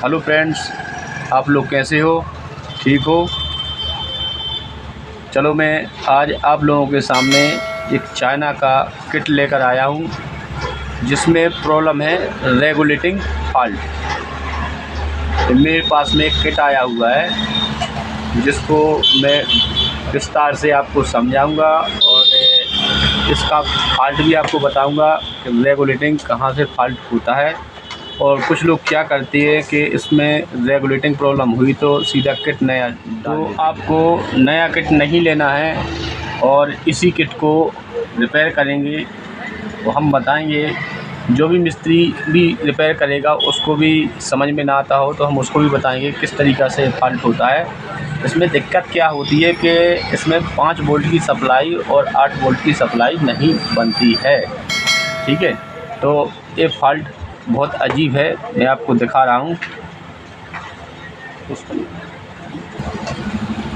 Hello friends, आप लोग कैसे हो? ठीक हो? चलो मैं आज आप लोगों के सामने एक चाइना का किट लेकर आया हूँ जिसमें प्रॉब्लम है रेगुलेटिंग फॉल्ट। मेरे पास में एक किट आया हुआ है जिसको मैं विस्तार से आपको समझाऊंगा और इसका फॉल्ट भी आपको बताऊंगा कि रेगुलेटिंग कहाँ से फॉल्ट होता है। और कुछ लोग क्या करते हैं कि इसमें रेगुलेटिंग प्रॉब्लम हुई तो सीधा किट नया डाल देते हैं। आपको नया किट नहीं लेना है और इसी किट को रिपेयर करेंगे तो हम बताएंगे। जो भी मिस्त्री भी रिपेयर करेगा उसको भी समझ में ना आता हो तो हम उसको भी बताएंगे किस तरीक़ा से फॉल्ट होता है। इसमें दिक्कत क्या होती है कि इसमें 5 वोल्ट की सप्लाई और 8 वोल्ट की सप्लाई नहीं बनती है। ठीक है, तो ये फॉल्ट बहुत अजीब है, मैं आपको दिखा रहा हूँ।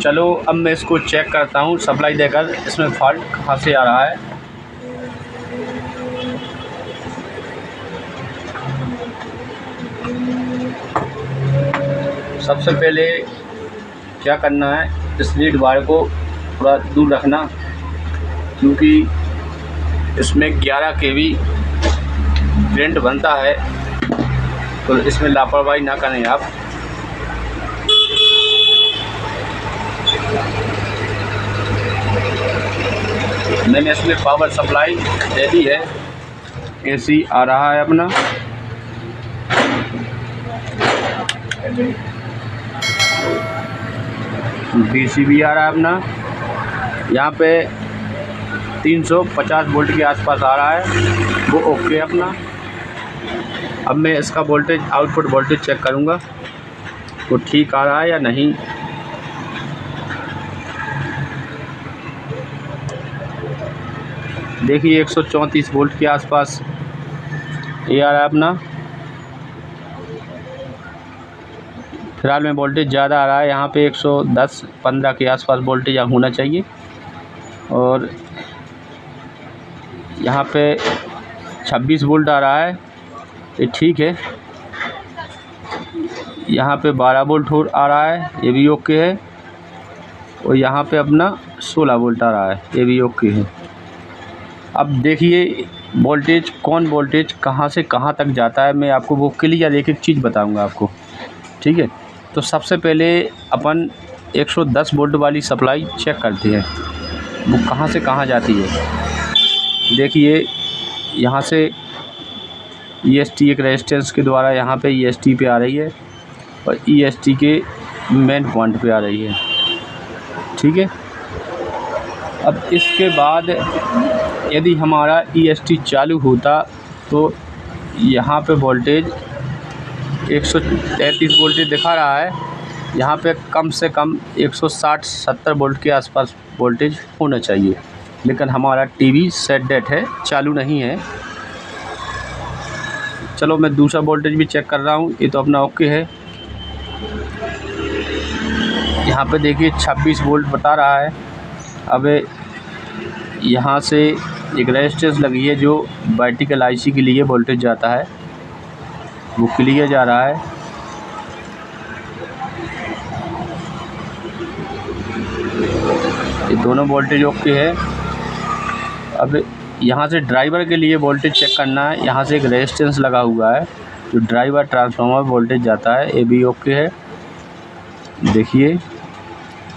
चलो अब मैं इसको चेक करता हूँ सप्लाई देकर इसमें फॉल्ट कहाँ से आ रहा है। सबसे पहले क्या करना है, इस लीड वायर को थोड़ा दूर रखना क्योंकि इसमें 11 kV करंट बनता है, तो इसमें लापरवाही ना करें आप। मैंने इसमें पावर सप्लाई दे दी है, AC आ रहा है अपना। DC भी आ रहा है अपना। यहाँ पे 350 वोल्ट के आसपास आ रहा है, वो ओके अपना। अब मैं इसका वोल्टेज आउटपुट वोल्टेज चेक करूँगा वो ठीक आ रहा है या नहीं। देखिए 134 वोल्ट के आसपास ये आ रहा है अपना। फिलहाल में वोल्टेज ज़्यादा आ रहा है, यहाँ पे 110-15 के आसपास वोल्टेज होना चाहिए। और यहाँ पे 26 वोल्ट आ रहा है, ये ठीक है। यहाँ पे 12 वोल्ट आ रहा है, ये भी ओके है। और यहाँ पे अपना 16 वोल्ट आ रहा है, ये भी ओके है। अब देखिए वोल्टेज कहाँ से कहाँ तक जाता है, मैं आपको वो क्लियर एक एक चीज़ बताऊंगा आपको। ठीक है, तो सबसे पहले अपन 110 वोल्ट वाली सप्लाई चेक करते हैं वो कहाँ से कहाँ जाती है। देखिए यहाँ से EST एक रेजिस्टेंस के द्वारा यहाँ पे EST पे आ रही है और EST के मेन पॉइंट पे आ रही है। ठीक है, अब इसके बाद यदि हमारा EST चालू होता तो यहाँ पे वोल्टेज 133 वोल्टेज दिखा रहा है, यहाँ पे कम से कम 160-70 वोल्ट के आसपास वोल्टेज होना चाहिए। लेकिन हमारा टीवी सेट डेट है, चालू नहीं है। चलो मैं दूसरा वोल्टेज भी चेक कर रहा हूँ, ये तो अपना ओके है। यहाँ पे देखिए 26 वोल्ट बता रहा है। अब यहाँ से एक रेजिस्टेंस लगी है जो वर्टिकल IC के लिए वोल्टेज जाता है, वो क्लियर जा रहा है। ये दोनों वोल्टेज ओके है। अब यहाँ से ड्राइवर के लिए वोल्टेज चेक करना है। यहाँ से एक रेजिस्टेंस लगा हुआ है जो ड्राइवर ट्रांसफार्मर वोल्टेज जाता है, ये भी ओके है। देखिए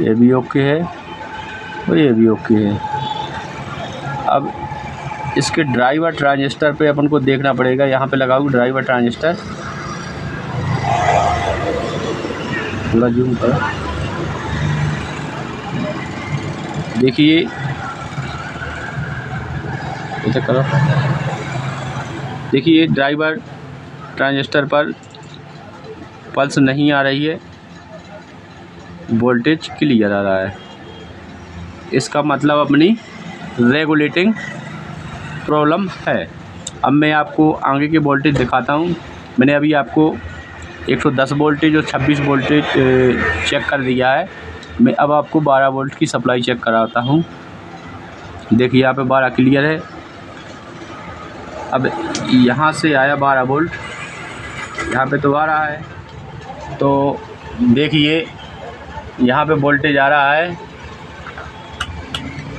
ये भी ओके है और ये भी ओके है। अब इसके ड्राइवर ट्रांजिस्टर पे अपन को देखना पड़ेगा। यहाँ पे लगा हुआ ड्राइवर ट्रांजिस्टर, थोड़ा जूम करो। देखिए इसे करो, देखिए ड्राइवर ट्रांजिस्टर पर पल्स नहीं आ रही है, वोल्टेज क्लियर आ रहा है। इसका मतलब अपनी रेगुलेटिंग प्रॉब्लम है। अब मैं आपको आगे के वोल्टेज दिखाता हूँ। मैंने अभी आपको 110 वोल्टेज और 26 वोल्टेज चेक कर दिया है। मैं अब आपको 12 वोल्ट की सप्लाई चेक कराता हूँ। देखिए यहाँ पे 12 क्लियर है। अब यहाँ से आया 12 वोल्ट, यहाँ पे तो आ रहा है, तो देखिए यहाँ पे वोल्टेज आ रहा है,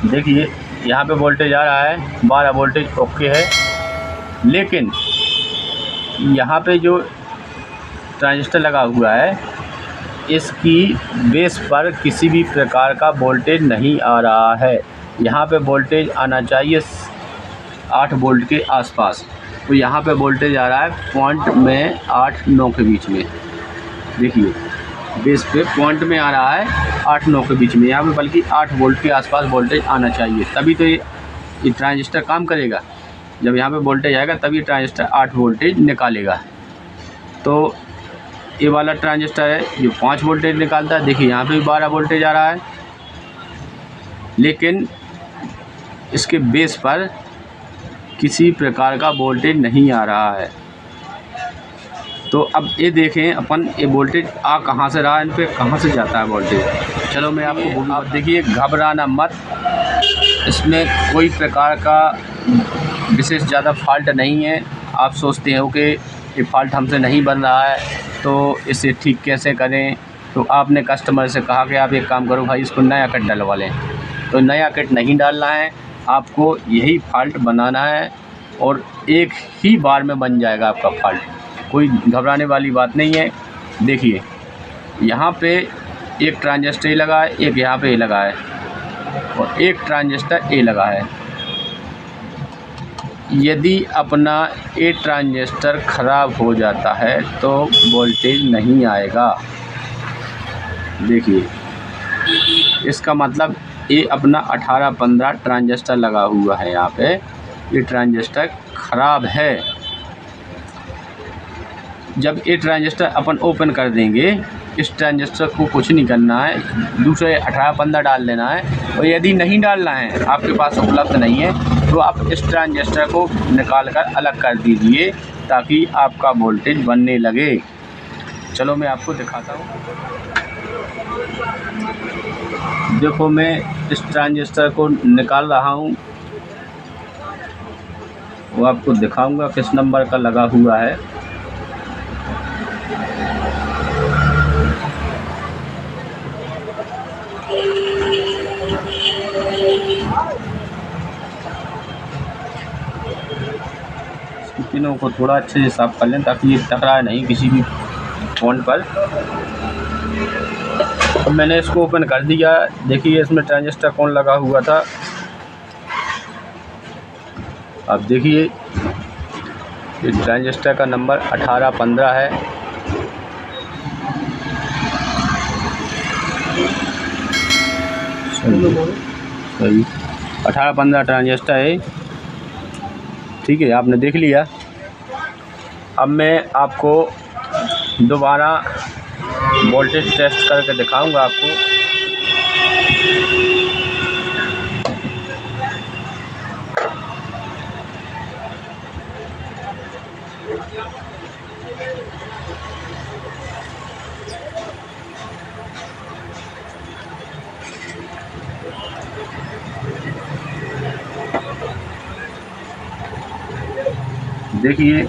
देखिए यहाँ पे वोल्टेज आ रहा है 12 वोल्टेज ओके है। लेकिन यहाँ पे जो ट्रांजिस्टर लगा हुआ है इसकी बेस पर किसी भी प्रकार का वोल्टेज नहीं आ रहा है। यहाँ पे वोल्टेज आना चाहिए 8 वोल्ट के आसपास, तो यहाँ पे वोल्टेज आ रहा है पॉइंट में 8-9 के बीच में। देखिए बेस पे पॉइंट में आ रहा है 8-9 के बीच में, यहाँ पे बल्कि 8 वोल्ट के आसपास वोल्टेज आना चाहिए, तभी तो ये ट्रांजिस्टर काम करेगा। जब यहाँ पे वोल्टेज आएगा तभी ट्रांजिस्टर 8 वोल्टेज निकालेगा। तो ये वाला ट्रांजिस्टर है जो 5 वोल्टेज निकालता है। देखिए यहाँ पे भी 12 वोल्टेज आ रहा है, लेकिन इसके बेस पर किसी प्रकार का वोल्टेज नहीं आ रहा है। तो अब ये देखें अपन, ये वोल्टेज आ कहाँ से रहा है, इन पे कहाँ से जाता है वोल्टेज। चलो मैं आपको आप देखिए, घबराना मत, इसमें कोई प्रकार का विशेष ज़्यादा फॉल्ट नहीं है। आप सोचते हो कि ये फॉल्ट हमसे नहीं बन रहा है तो इसे ठीक कैसे करें, तो आपने कस्टमर से कहा कि आप एक काम करो भाई, इसको नया किट डलवा लें। तो नया किट नहीं डालना है, आपको यही फॉल्ट बनाना है और एक ही बार में बन जाएगा आपका फॉल्ट। कोई घबराने वाली बात नहीं है। देखिए यहाँ पे एक ट्रांजिस्टर ए लगा है, एक यहाँ पे ए लगा है और एक ट्रांजिस्टर ए लगा है। यदि अपना ए ट्रांजिस्टर ख़राब हो जाता है तो वोल्टेज नहीं आएगा। देखिए इसका मतलब ये अपना 18-15 ट्रांजिस्टर लगा हुआ है यहाँ पे, ये ट्रांजिस्टर ख़राब है। जब ये ट्रांजिस्टर अपन ओपन कर देंगे, इस ट्रांजिस्टर को कुछ नहीं करना है, दूसरे 18-15 डाल देना है। और यदि नहीं डालना है, आपके पास उपलब्ध नहीं है, तो आप इस ट्रांजिस्टर को निकाल कर अलग कर दीजिए ताकि आपका वोल्टेज बनने लगे। चलो मैं आपको दिखाता हूँ। देखो मैं इस ट्रांजिस्टर को निकाल रहा हूँ, वो आपको दिखाऊंगा किस नंबर का लगा हुआ है। पिनों को थोड़ा अच्छे से साफ कर लें ताकि ये टकराए नहीं किसी भी पॉइंट पर। तो मैंने इसको ओपन कर दिया। देखिए इसमें ट्रांजिस्टर कौन लगा हुआ था। अब देखिए ये ट्रांजिस्टर का नंबर 18-15 है। सही 18-15 ट्रांजिस्टर है, ठीक है, आपने देख लिया। अब मैं आपको दोबारा वोल्टेज टेस्ट करके दिखाऊंगा आपको। देखिए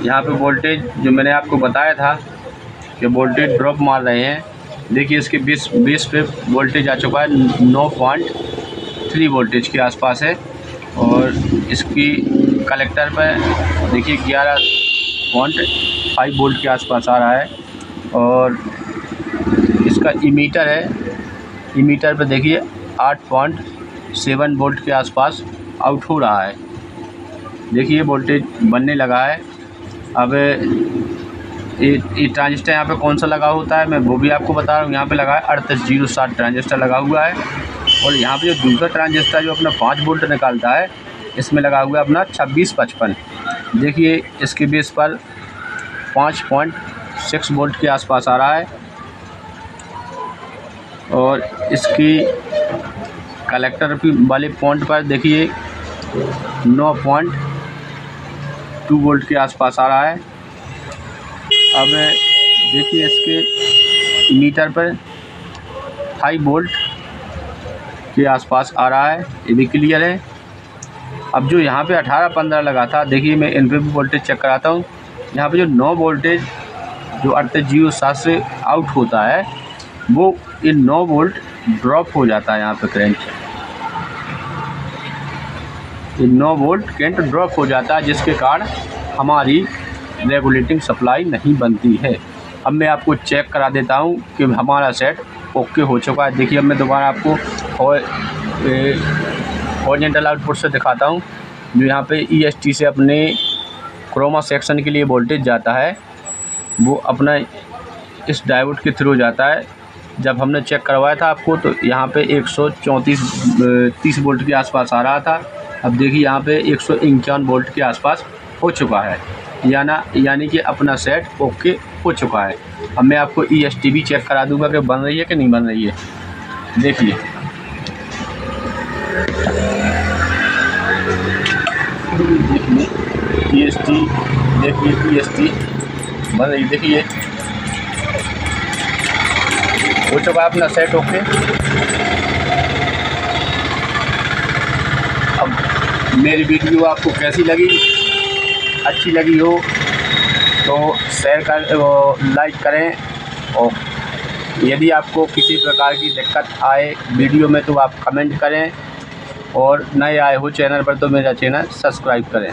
यहाँ पे वोल्टेज जो मैंने आपको बताया था कि वोल्टेज ड्रॉप मार रहे हैं, देखिए इसके बेस पे वोल्टेज आ चुका है 9.3 वोल्टेज के आसपास है। और इसकी कलेक्टर पर देखिए 11.5 वोल्ट के आसपास आ रहा है। और इसका इमीटर है, इमीटर पे देखिए 8.7 वोल्ट के आसपास आउट हो रहा है। देखिए वोल्टेज बनने लगा है। अब ये ट्रांजिस्टर यहाँ पे कौन सा लगा होता है मैं वो भी आपको बता रहा हूँ। यहाँ पे लगा है 3807 ट्रांजिस्टर लगा हुआ है। और यहाँ पे जो दूसरा ट्रांजिस्टर जो अपना 5 वोल्ट निकालता है, इसमें लगा हुआ है अपना 2655। देखिए इसके बेस पर 5.6 वोल्ट के आसपास आ रहा है। और इसकी कलेक्टर वाले पॉइंट पर देखिए 9.2 वोल्ट के आसपास आ रहा है। अब देखिए इसके मीटर पर 5 वोल्ट के आसपास आ रहा है, ये भी क्लियर है। अब जो यहाँ पे 18-15 लगा था, देखिए मैं इन पे भी वोल्टेज चेक कराता हूँ। यहाँ पे जो नो वोल्टेज जो 3807 से आउट होता है वो ये 9 वोल्ट ड्रॉप हो जाता है। यहाँ पे करंट ये 9 वोल्ट करंट ड्रॉप हो जाता है, जिसके कारण हमारी रेगुलेटिंग सप्लाई नहीं बनती है। अब मैं आपको चेक करा देता हूँ कि हमारा सेट ओके हो चुका है। देखिए अब मैं दोबारा आपको हॉरिजॉन्टल आउटपुट से दिखाता हूँ। जो यहाँ पे EST से अपने क्रोमा सेक्शन के लिए वोल्टेज जाता है वो अपना इस डायोड के थ्रू जाता है। जब हमने चेक करवाया था आपको तो यहाँ पे 130 वोल्ट के आसपास आ रहा था। अब देखिए यहाँ पे 151 वोल्ट के आसपास हो चुका है, यानी कि अपना सेट ओके हो चुका है। अब मैं आपको EST भी चेक करा दूंगा कि बन रही है कि नहीं बन रही है। देखिए EST, देखिए EST बन रही, देखिए हो चुका है अपना सेट ओके। अब मेरी वीडियो आपको कैसी लगी, अच्छी लगी हो तो शेयर कर लाइक करें, और यदि आपको किसी प्रकार की दिक्कत आए वीडियो में तो आप कमेंट करें, और नए आए हो चैनल पर तो मेरा चैनल सब्सक्राइब करें।